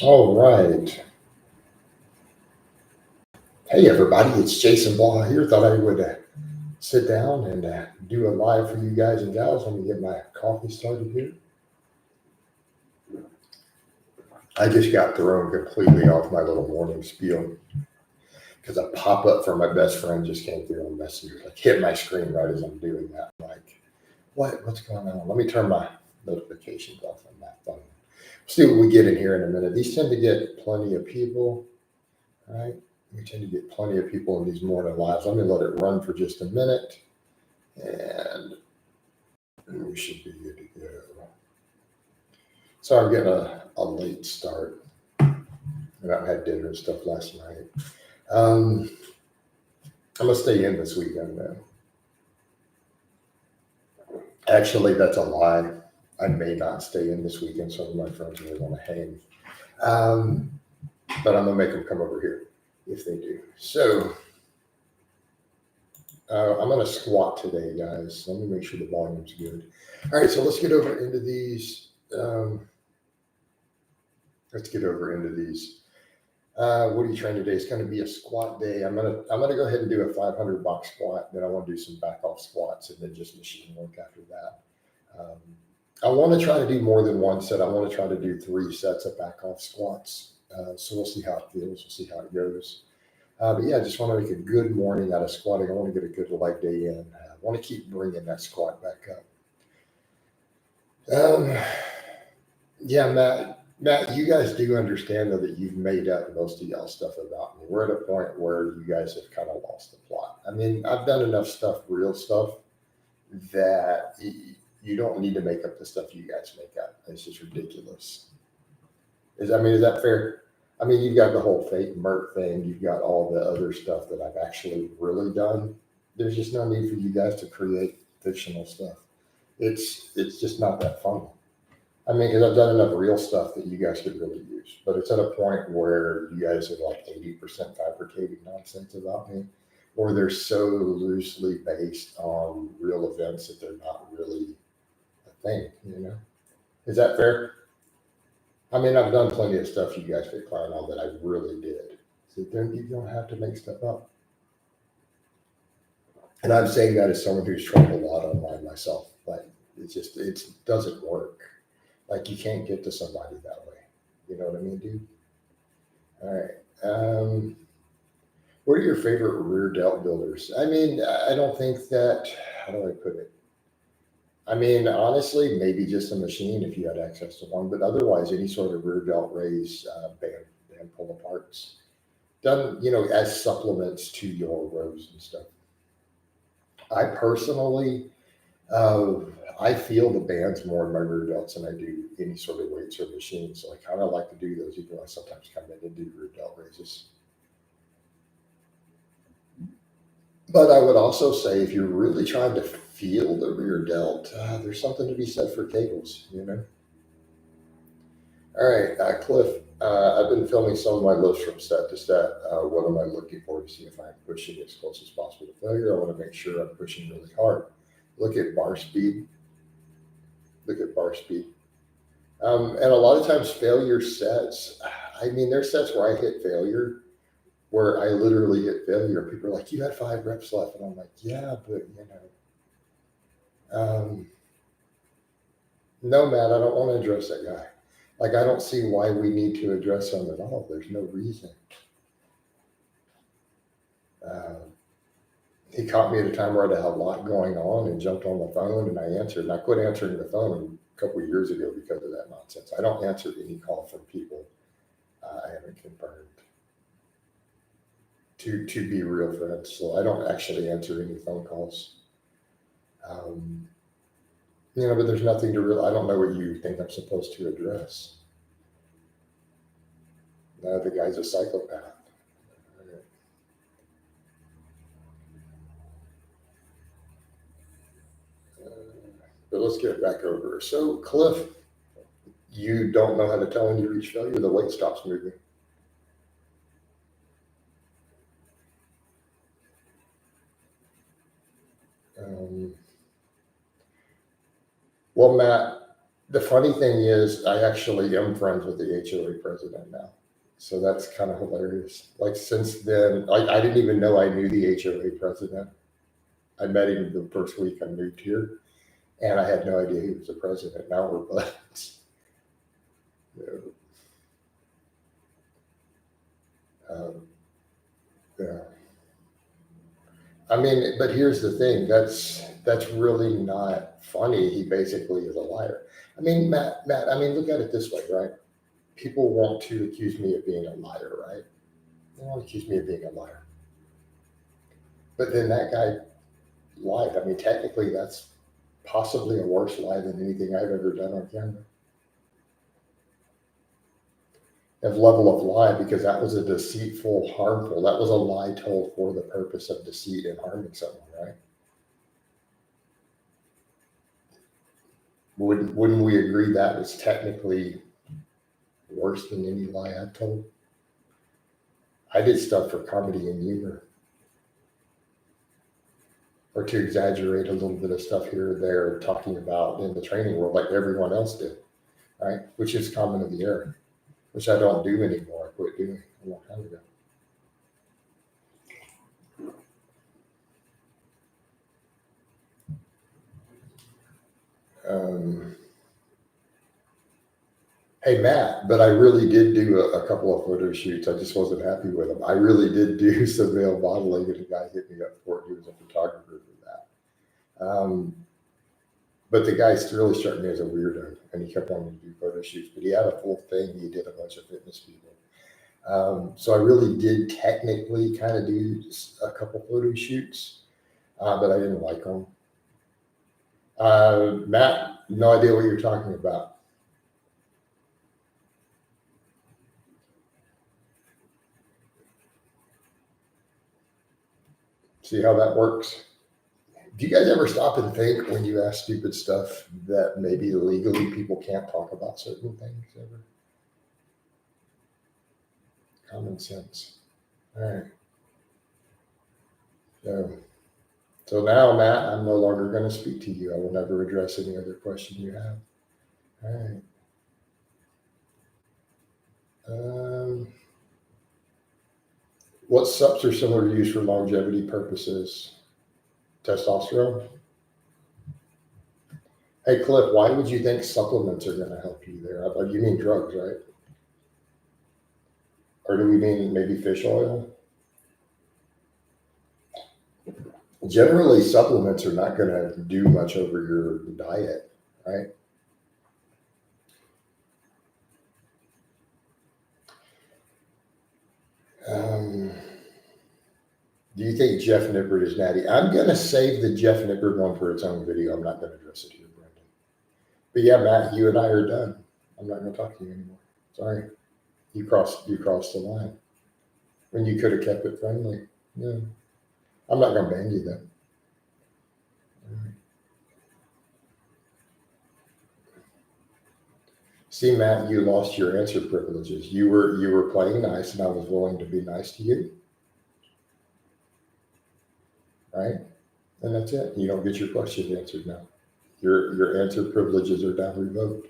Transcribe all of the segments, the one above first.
All right. Hey, everybody, it's Jason Blaha here. Thought I would sit down and do a live for you guys and gals. Let me get my coffee started here. I just got thrown completely off my little morning spiel because a pop up from my best friend just came through on Messenger, like hit my screen right as I'm doing that. I'm like, what? What's going on? Let me turn my notifications off on my phone. See what we get in here in a minute. These tend to get plenty of people, right? We tend to get plenty of people in these morning lives. Let me let it run for just a minute, and we should be good to go. So I'm getting a late start, and I had dinner and stuff last night. Um, I'm gonna stay in this weekend, though. Actually, that's a lie. I may not stay in this weekend. Some of my friends may want to hang, um, but I'm gonna make them come over here if they do. So I'm gonna squat today, guys. Let me make sure the volume's good. All right, so let's get over into these. Let's get over into these. What are you trying today? It's going to be a squat day. I'm gonna go ahead and do a 500 box squat. Then I want to do some back off squats and then just machine work after that. Um, I want to try to do more than one set. I want to try to do 3 sets of back off squats. So we'll see how it feels. We'll see how it goes. But yeah, I just want to make a good morning out of squatting. I want to get a good leg day in. I want to keep bringing that squat back up. Um, yeah, Matt, you guys do understand though that you've made up most of y'all stuff about me. We're at a point where you guys have kind of lost the plot. I mean, I've done enough stuff, real stuff, that you don't need to make up the stuff you guys make up. It's just ridiculous. Is that fair? I mean, you've got the whole fake Mert thing. You've got all the other stuff that I've actually really done. There's just no need for you guys to create fictional stuff. It's just not that fun. I mean, because I've done enough real stuff that you guys could really use. But it's at a point where you guys are like 80% fabricating nonsense about me, or they're so loosely based on real events that they're not really a thing. Is that fair? I mean, I've done plenty of stuff you guys could clown on that I really did. So then you don't have to make stuff up. And I'm saying that as someone who's tried a lot online myself, but it doesn't work. Like you can't get to somebody that way. You know what I mean, dude? All right. What are your favorite rear delt builders? I mean, I don't think that. How do I put it? I mean, honestly, maybe just a machine if you had access to one, but otherwise, any sort of rear delt raise band pull aparts done, as supplements to your rows and stuff. I personally, uh, I feel the bands more in my rear delts than I do any sort of weights or machines. So I kind of like to do those, even though I sometimes come in and do rear delt raises. But I would also say if you're really trying to feel the rear delt, there's something to be said for cables. All right, Cliff, I've been filming some of my lifts from set to set. What am I looking for to see if I'm pushing as close as possible to failure? I want to make sure I'm pushing really hard. Look at bar speed. Look at bar speed. And a lot of times failure sets, I mean, there's sets where I hit failure, where I literally hit failure. People are like, you had 5 reps left. And I'm like, yeah, but um, no, Matt, I don't want to address that guy. Like, I don't see why we need to address him at all. There's no reason. Uh, he caught me at a time where I had a lot going on and jumped on the phone and I answered. And I quit answering the phone a couple of years ago because of that nonsense. I don't answer any call from people I haven't confirmed to be real friends. So I don't actually answer any phone calls. Um, but there's nothing to real. I don't know what you think I'm supposed to address. The guy's a psychopath. Uh, but let's get back over. So, Cliff, you don't know how to tell when you reach failure. The weight stops moving. Um, well, Matt, The funny thing is, I actually am friends with the HOA president now. So that's kind of hilarious. Like since then, I didn't even know I knew the HOA president. I met him the first week I moved here, and I had no idea he was the president. Now we're buds. Um, yeah. I mean, but here's the thing. That's really not funny. He basically is a liar. I mean, Matt. I mean, look at it this way, right? People want to accuse me of being a liar, right? They want to accuse me of being a liar. But then that guy lied. I mean, technically, that's possibly a worse lie than anything I've ever done on camera. Of level of lie, because that was a deceitful, harmful. That was a lie told for the purpose of deceit and harming someone, right? Wouldn't we agree that was technically worse than any lie I've told? I did stuff for comedy and humor, or to exaggerate a little bit of stuff here or there, talking about in the training world, like everyone else did, right? Which is common of the era, which I don't do anymore. I quit doing a long time ago. Hey Matt, but I really did do a couple of photo shoots. I just wasn't happy with them. I really did do some male modeling, and the guy hit me up for it. He was a photographer for that. But the guy really struck me as a weirdo, and he kept wanting to do photo shoots. But he had a full thing. He did a bunch of fitness people. So I really did technically kind of do a couple photo shoots, but I didn't like them. Matt, no idea what you're talking about. See how that works? Do you guys ever stop and think when you ask stupid stuff that maybe legally people can't talk about certain things ever? Common sense. All right. So now, Matt, I'm no longer going to speak to you. I will never address any other question you have. All right. What subs are similar to use for longevity purposes? Testosterone? Hey, Cliff, why would you think supplements are going to help you there? You mean drugs, right? Or do we mean maybe fish oil? Generally, supplements are not going to do much over your diet, right? Do you think Jeff Nippert is natty? I'm going to save the Jeff Nippert one for its own video. I'm not going to address it here, Brendan. But yeah, Matt, you and I are done. I'm not going to talk to you anymore. Sorry. You crossed the line when you could have kept it friendly. Yeah. I'm not going to ban you then. See, Matt, you lost your answer privileges. You were playing nice, and I was willing to be nice to you. Right? And that's it. You don't get your questions answered now. Your answer privileges are now revoked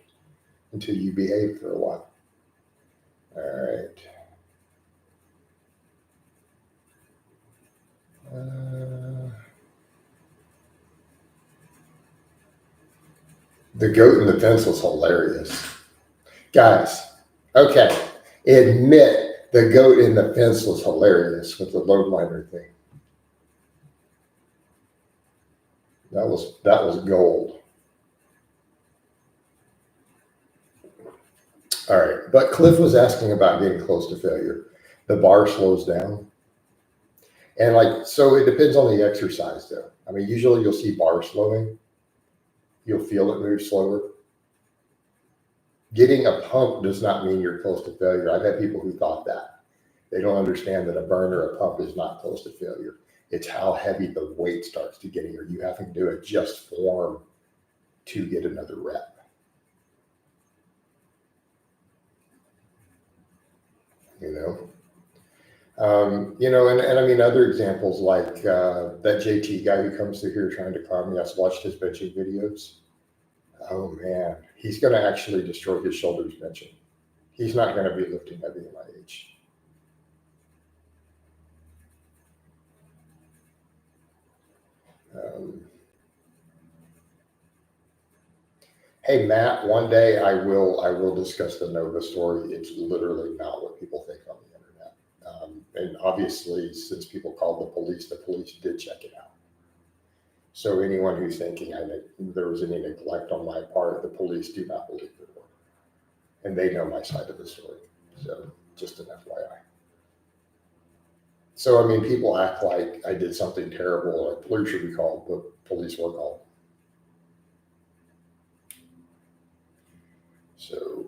until you behave for a while. All right. The goat in the fence was hilarious. Guys, okay. Admit the goat in the fence was hilarious with the load liner thing. That was gold. All right. But Cliff was asking about getting close to failure. The bar slows down. And so it depends on the exercise though. I mean, usually you'll see bar slowing. You'll feel it move slower. Getting a pump does not mean you're close to failure. I've had people who thought that. They don't understand that a burn or a pump is not close to failure. It's how heavy the weight starts to get. Are you having to adjust form to get another rep? And I mean, other examples like that JT guy who comes through here trying to clown me. I've watched his benching videos. Oh man, he's going to actually destroy his shoulders benching. He's not going to be lifting heavy at my age. Hey Matt, one day I will discuss the Nova story. It's literally not what people think on the internet. And obviously, since people called the police did check it out. So anyone who's thinking there was any neglect on my part, the police do not believe it. And they know my side of the story. So just an FYI. So, I mean, people act like I did something terrible, like police should be called, but police were called. So,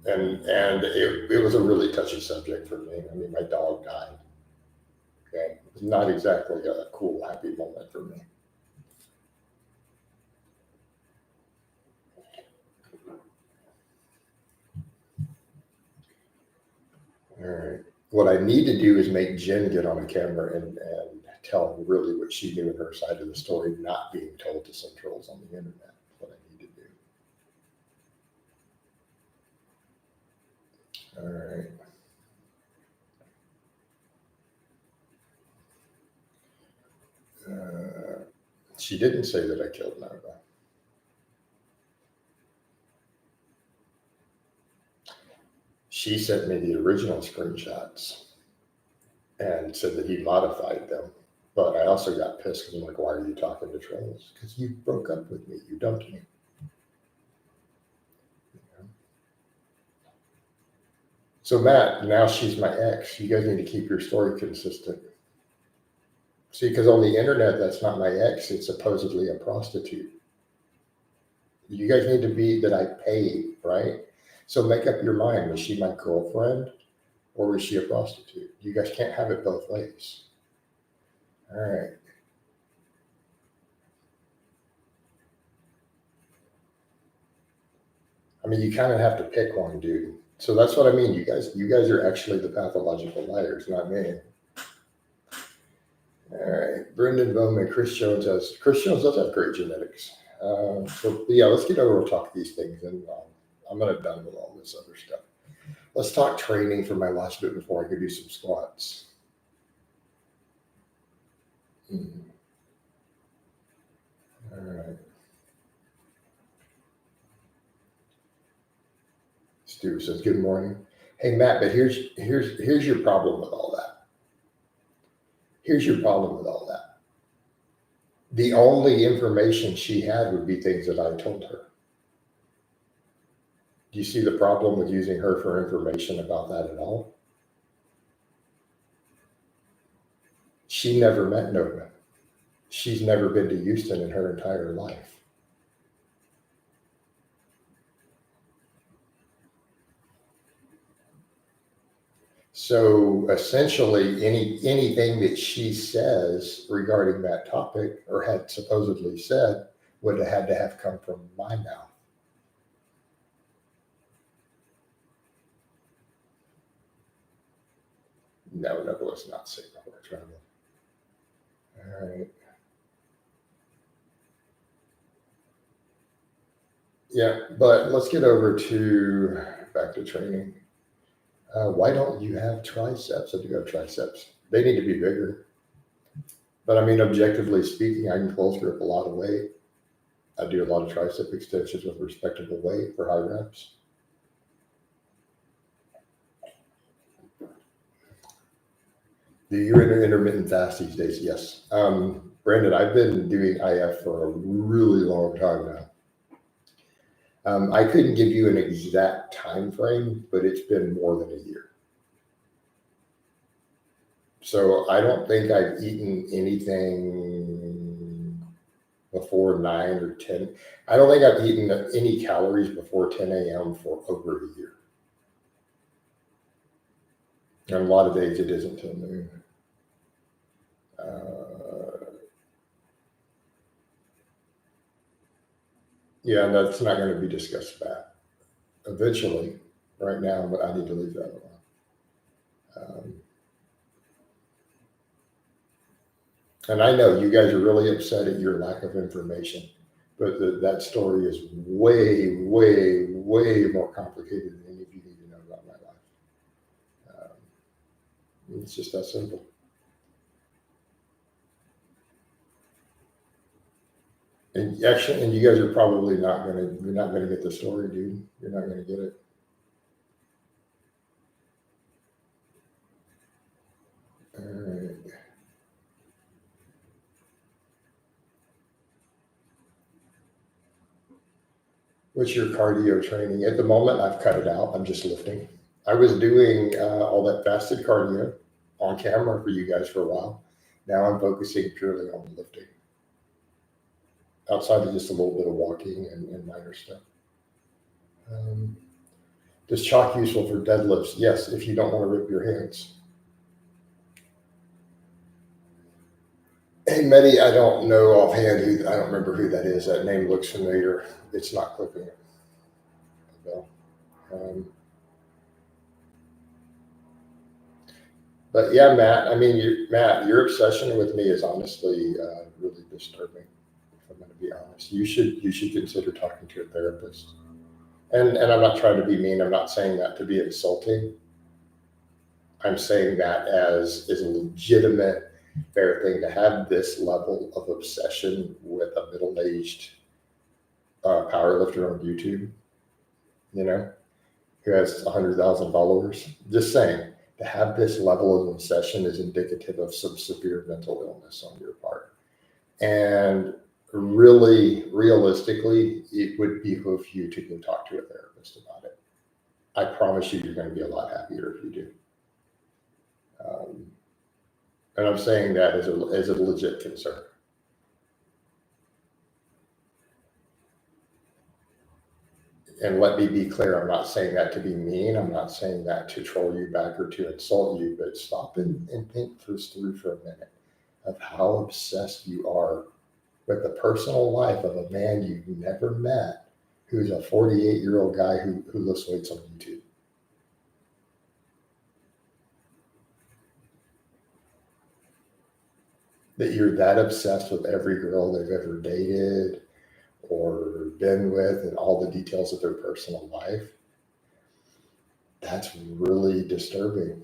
and it was a really touchy subject for me. I mean, my dog died. Okay. It was not exactly a cool, happy moment for me. All right. What I need to do is make Jen get on a camera and tell really what she knew in her side of the story, not being told to some trolls on the internet. What I need to do. All right. She didn't say that I killed Nova. She sent me the original screenshots and said that he modified them. But I also got pissed because I'm like, why are you talking to trolls? Because you broke up with me. You dumped me. So Matt, now she's my ex. You guys need to keep your story consistent. See, because on the internet, that's not my ex. It's supposedly a prostitute. You guys need to be that I paid, right? So make up your mind. Was she my girlfriend or was she a prostitute? You guys can't have it both ways. All right. I mean, you kind of have to pick one, dude. So that's what I mean. You guys are actually the pathological liars, not me. All right. Brendan Bowman, Chris Jones does have great genetics. So yeah, let's get over and talk these things, and I'm gonna done with all this other stuff. Let's talk training for my last bit before I give you some squats. All right. Stu says, good morning. Hey Matt, but here's your problem with all that. Here's your problem with all that. The only information she had would be things that I told her. Do you see the problem with using her for information about that at all? She never met Nova. She's never been to Houston in her entire life. So essentially, anything that she says regarding that topic or had supposedly said would have had to have come from my mouth. No, let's not say no more trouble. All right. Yeah, but let's get over to back to training. Why don't you have triceps? I do have triceps. They need to be bigger. But I mean, objectively speaking, I can close grip a lot of weight. I do a lot of tricep extensions with respectable weight for high reps. Do you intermittent fast these days? Yes. Brandon, I've been doing IF for a really long time now. I couldn't give you an exact time frame, but it's been more than a year. So I don't think I've eaten anything before 9 or 10. I don't think I've eaten any calories before 10 a.m. for over a year. And a lot of days it isn't till noon. Yeah, that's not going to be discussed back eventually. Right now, but I need to leave that alone. And I know you guys are really upset at your lack of information, but that story is way, way, way more complicated than any of you need to know about my life. It's just that simple. And actually, and you guys are probably you're not gonna get the story, dude. You're not gonna get it. All right. What's your cardio training? At the moment, I've cut it out. I'm just lifting. I was doing all that fasted cardio on camera for you guys for a while. Now I'm focusing purely on lifting, outside of just a little bit of walking and minor stuff. Um, is chalk useful for deadlifts? Yes, if you don't want to rip your hands. Hey, Medi, I don't know offhand I don't remember who that is. That name looks familiar. It's not clicking it. Um, but yeah, Matt, I mean, Matt, your obsession with me is honestly really disturbing. If I'm going to be honest, you should consider talking to a therapist. And I'm not trying to be mean. I'm not saying that to be insulting. I'm saying that as is a legitimate, fair thing to have this level of obsession with a middle-aged power lifter on YouTube, you know, who has 100,000 followers. Just saying, to have this level of obsession is indicative of some severe mental illness on your part. And really, realistically, it would behoove you to go talk to a therapist about it. I promise you're going to be a lot happier if you do. And I'm saying that as a legit concern. And let me be clear, I'm not saying that to be mean. I'm not saying that to troll you back or to insult you, but stop and think this through for a minute of how obsessed you are with the personal life of a man you've never met who's a 48-year-old guy who lifts weights on YouTube. That you're that obsessed with every girl they've ever dated or been with and all the details of their personal life. That's really disturbing.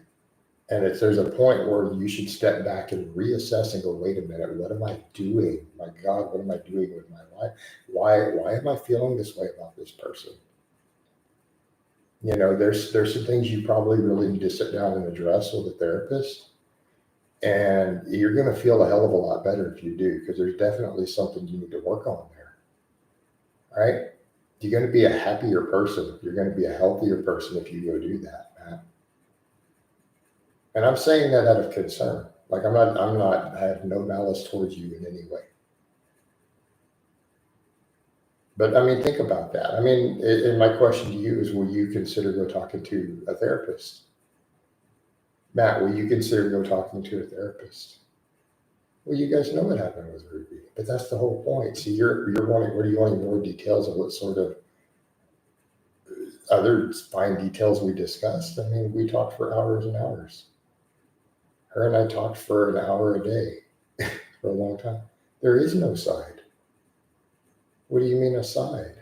And there's a point where you should step back and reassess and go, wait a minute, what am I doing? My God, what am I doing with my life? Why am I feeling this way about this person? You know, there's some things you probably really need to sit down and address with a therapist. And you're going to feel a hell of a lot better if you do, because there's definitely something you need to work on there. Right? You're going to be a happier person. You're going to be a healthier person if you go do that, Matt. And I'm saying that out of concern. Like I have no malice towards you in any way. But I mean, think about that. I mean, and my question to you is, will you consider go talking to a therapist? Matt, will you consider go talking to a therapist? Well, you guys know what happened with Ruby, but that's the whole point. See, you're wanting, what are you wanting more details of what sort of other fine details we discussed? I mean, we talked for hours and hours. Her and I talked for an hour a day for a long time. There is no side. What do you mean a side?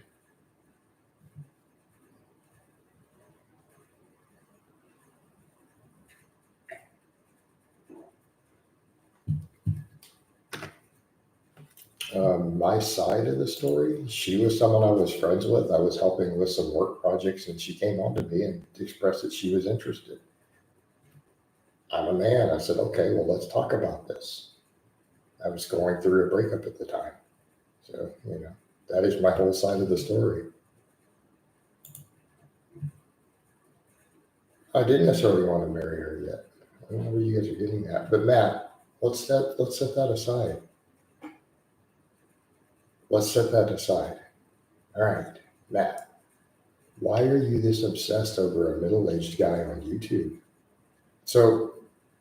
My side of the story, she was someone I was friends with. I was helping with some work projects, and she came on to me and expressed that she was interested. I'm a man. I said, okay, well, let's talk about this. I was going through a breakup at the time. So, you know, that is my whole side of the story. I didn't necessarily want to marry her yet. I don't know where you guys are getting at. But Matt, let's set that aside. Let's set that aside. All right, Matt, why are you this obsessed over a middle-aged guy on YouTube? So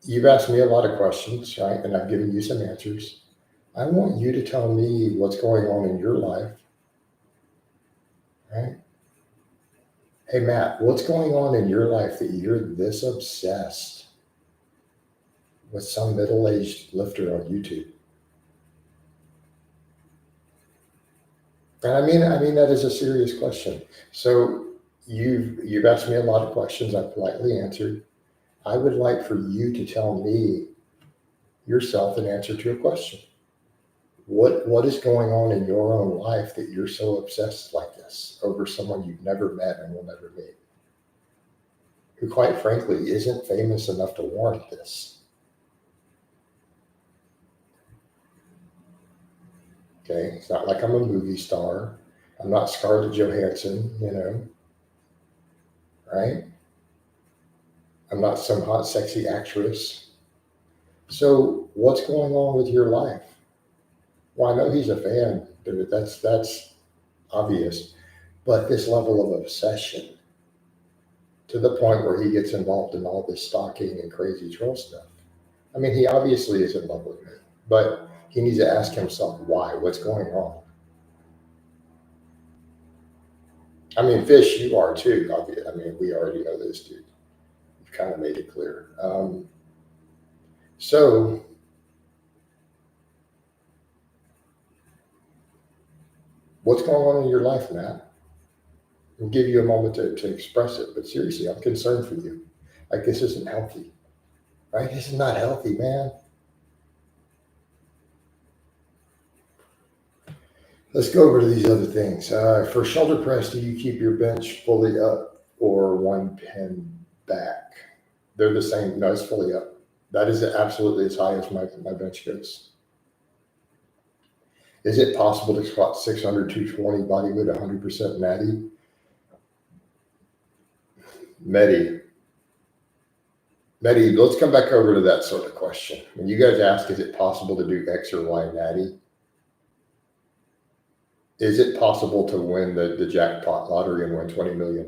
you've asked me a lot of questions, right? And I've given you some answers. I want you to tell me what's going on in your life, right? Hey, Matt, what's going on in your life that you're this obsessed with some middle-aged lifter on YouTube? And I mean that is a serious question. So you've asked me a lot of questions. I've politely answered. I would like for you to tell me yourself an answer to a question. What is going on in your own life that you're so obsessed like this over someone you've never met and will never meet, who quite frankly isn't famous enough to warrant this? Okay, it's not like I'm a movie star. I'm not Scarlett Johansson, right? I'm not some hot, sexy actress. So what's going on with your life? Well, I know he's a fan, dude. That's obvious. But this level of obsession to the point where he gets involved in all this stalking and crazy troll stuff. I mean, he obviously is in love with me, but he needs to ask himself why. What's going on? I mean, Fish, you are too. I mean, we already know this, dude. You've kind of made it clear. So, what's going on in your life, Matt? I'll give you a moment to express it. But seriously, I'm concerned for you. Like, this isn't healthy, right? This is not healthy, man. Let's go over to these other things. For shoulder press, do you keep your bench fully up or one pin back? They're the same. No, it's fully up. That is absolutely as high as my bench goes. Is it possible to squat 600, 220 body weight 100% natty? Medi, let's come back over to that sort of question. When you guys ask, is it possible to do X or Y natty? Is it possible to win the jackpot lottery and win $20 million?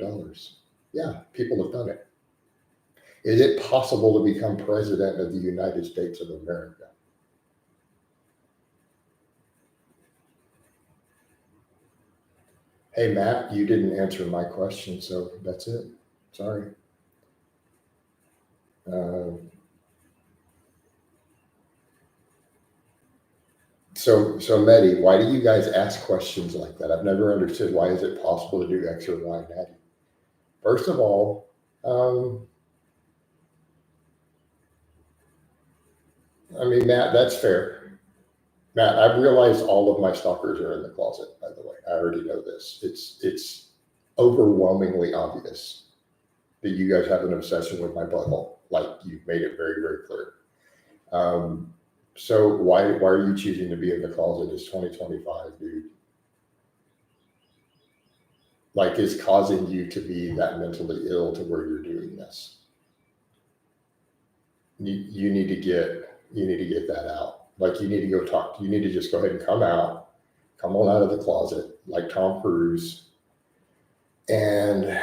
Yeah, people have done it. Is it possible to become president of the United States of America? Hey, Matt, you didn't answer my question, so that's it. Sorry. So Medi, why do you guys ask questions like that? I've never understood why is it possible to do X or Y natty. First of all, I mean, Matt, that's fair. Matt, I've realized all of my stalkers are in the closet, by the way. I already know this. It's overwhelmingly obvious that you guys have an obsession with my butthole. Like, you've made it very, very clear. So why are you choosing to be in the closet? It's 2025, dude. Like, is causing you to be that mentally ill to where you're doing this. You need to get that out. Like, you need to go talk. You need to just go ahead and come on out of the closet like Tom Cruise. And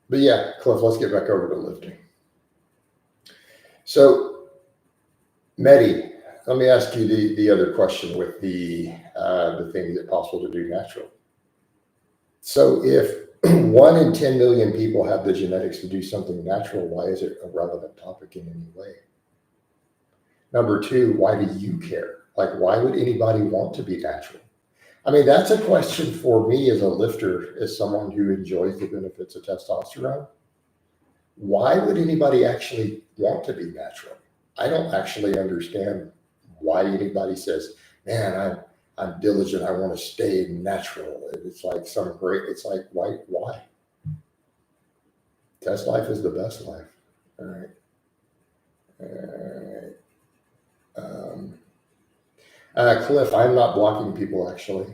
but yeah, Cliff, let's get back over to lifting. So, Medi, let me ask you the other question with the thing, is it possible to do natural? So if 1 in 10 million people have the genetics to do something natural, why is it a relevant topic in any way? Number 2, why do you care? Like, why would anybody want to be natural? I mean, that's a question for me as a lifter, as someone who enjoys the benefits of testosterone. Why would anybody actually want to be natural? I don't actually understand why anybody says, man, I'm diligent. I want to stay natural. It's like it's like, why? Test life is the best life. All right. Cliff, I'm not blocking people actually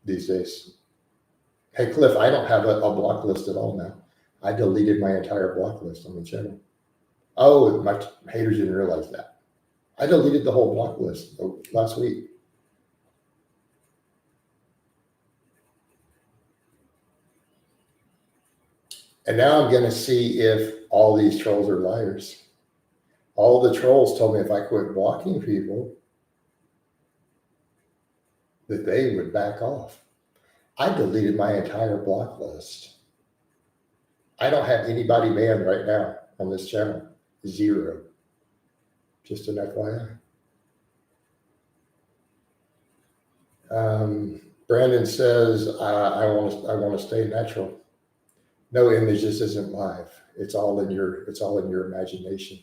these days. Hey, Cliff, I don't have a block list at all now. I deleted my entire block list on the channel. Oh, my haters didn't realize that. I deleted the whole block list last week. And now I'm going to see if all these trolls are liars. All the trolls told me if I quit blocking people, that they would back off. I deleted my entire block list. I don't have anybody banned right now on this channel. 0. Just an FYI. Brandon says, I want to stay natural. No image, this isn't live. It's all in your imagination.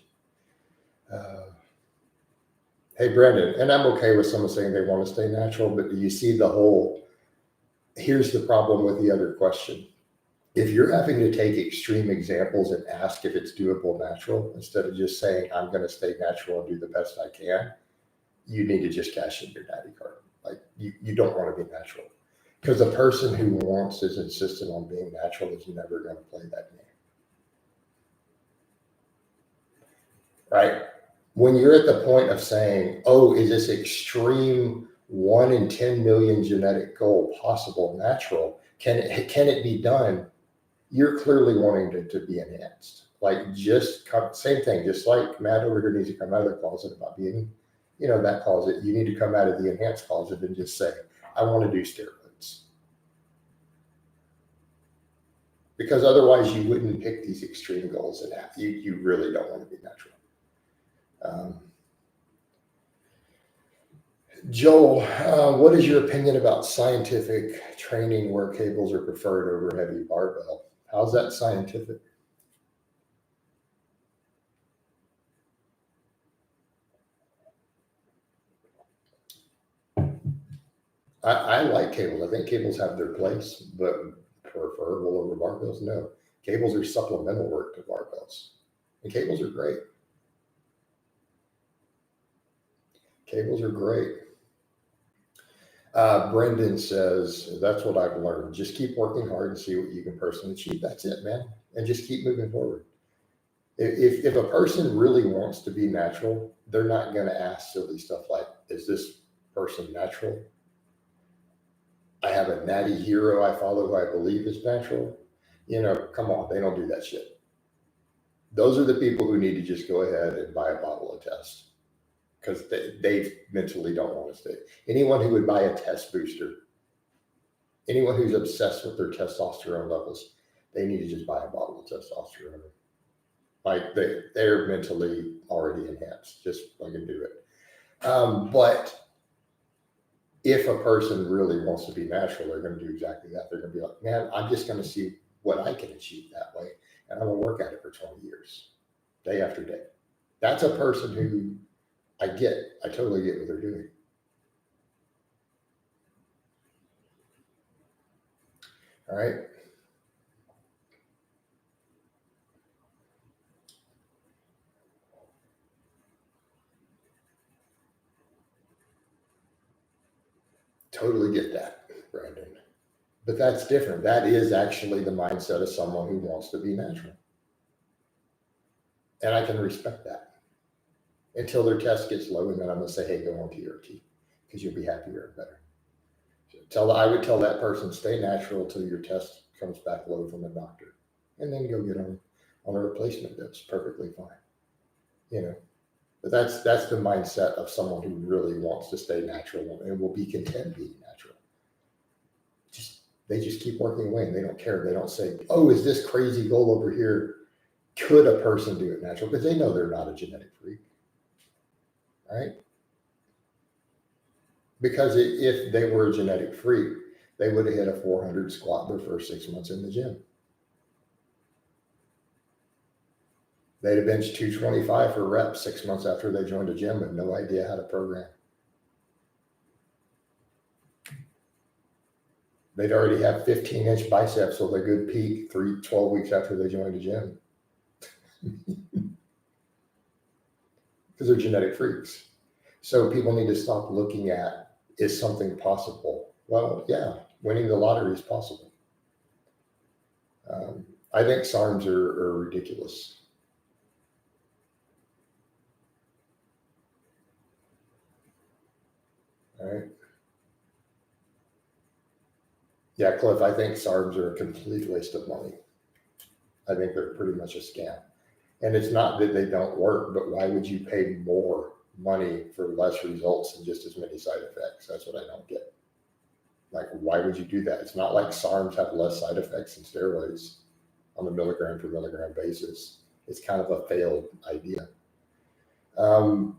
Hey, Brandon, and I'm okay with someone saying they want to stay natural, but do you see the whole, here's the problem with the other question. If you're having to take extreme examples and ask if it's doable natural, instead of just saying, I'm going to stay natural and do the best I can, you need to just cash in your daddy card. Like you don't want to be natural, because the person who is insistent on being natural is never going to play that game. Right? When you're at the point of saying, oh, is this extreme 1 in 10 million genetic goal possible natural? Can it be done? You're clearly wanting to be enhanced. Like same thing, just like Matt over here needs to come out of the closet about being, that closet. You need to come out of the enhanced closet and just say, I want to do steroids. Because otherwise you wouldn't pick these extreme goals and you really don't want to be natural. Joel, what is your opinion about scientific training where cables are preferred over heavy barbell? How's that scientific? I like cables. I think cables have their place, but preferable over barbells? No. Cables are supplemental work to barbells. And cables are great. Cables are great. Brendan says, that's what I've learned. Just keep working hard and see what you can personally achieve. That's it, man. And just keep moving forward. If a person really wants to be natural, they're not going to ask silly stuff like, is this person natural? I have a natty hero I follow who I believe is natural. Come on, they don't do that shit. Those are the people who need to just go ahead and buy a bottle of test, because they mentally don't want to stay. Anyone who would buy a test booster, anyone who's obsessed with their testosterone levels, they need to just buy a bottle of testosterone. Like they're mentally already enhanced. Just fucking do it. But if a person really wants to be natural, they're going to do exactly that. They're going to be like, man, I'm just going to see what I can achieve that way, and I'm going to work at it for 20 years, day after day. That's a person who I totally get what they're doing. All right. Totally get that, Brandon. But that's different. That is actually the mindset of someone who wants to be natural. And I can respect that until their test gets low. And then I'm going to say, hey, go on to your T, because you'll be happier and better. I would tell that person, stay natural till your test comes back low from the doctor, and then go get on a replacement. That's perfectly fine. But that's the mindset of someone who really wants to stay natural and will be content being natural. They just keep working away and they don't care. They don't say, oh, is this crazy goal over here? Could a person do it natural? Because they know they're not a genetic freak, right? Because if they were a genetic freak, they would have hit a 400 squat their first 6 months in the gym. They'd have benched 225 for reps 6 months after they joined a gym with no idea how to program. They'd already have 15-inch biceps with a good peak 12 weeks after they joined a gym. Because they're genetic freaks. So people need to stop looking at, is something possible? Well, yeah, winning the lottery is possible. I think SARMs are ridiculous. All right. Yeah, Cliff, I think SARMs are a complete waste of money. I think they're pretty much a scam. And it's not that they don't work, but why would you pay more money for less results and just as many side effects? That's what I don't get. Like, why would you do that? It's not like SARMs have less side effects than steroids on the milligram per milligram basis. It's kind of a failed idea. And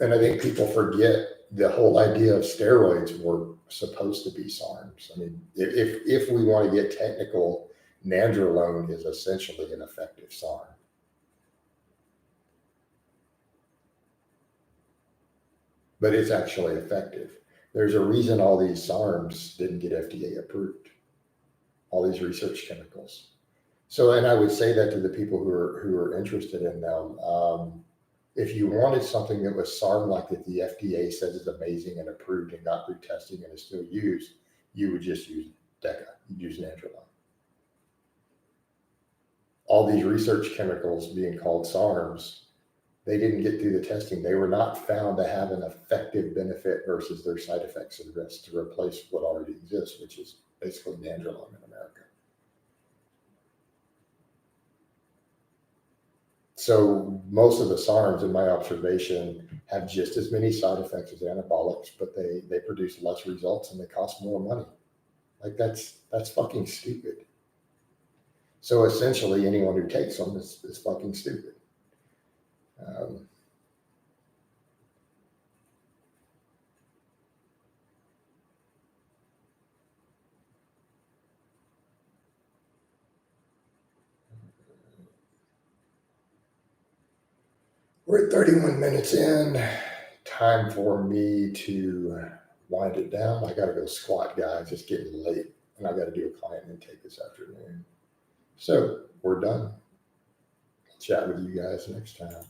I think people forget the whole idea of steroids were supposed to be SARMs. I mean, if we want to get technical, nandrolone is essentially an effective SARM. But it's actually effective. There's a reason all these SARMs didn't get FDA approved, all these research chemicals. So, and I would say that to the people who are interested in them. If you wanted something that was SARM-like that the FDA says is amazing and approved and got through testing and is still used, you would just use DECA, you'd use nandrolone. All these research chemicals being called SARMs, they didn't get through the testing. They were not found to have an effective benefit versus their side effects and risks to replace what already exists, which is basically nandrolone in America. So most of the SARMs, in my observation, have just as many side effects as anabolics, but they produce less results and they cost more money. Like that's fucking stupid. So essentially, anyone who takes them is fucking stupid. We're at 31 minutes in. Time for me to wind it down. I got to go squat, guys. It's getting late, and I got to do a client intake this afternoon. So we're done. I'll chat with you guys next time.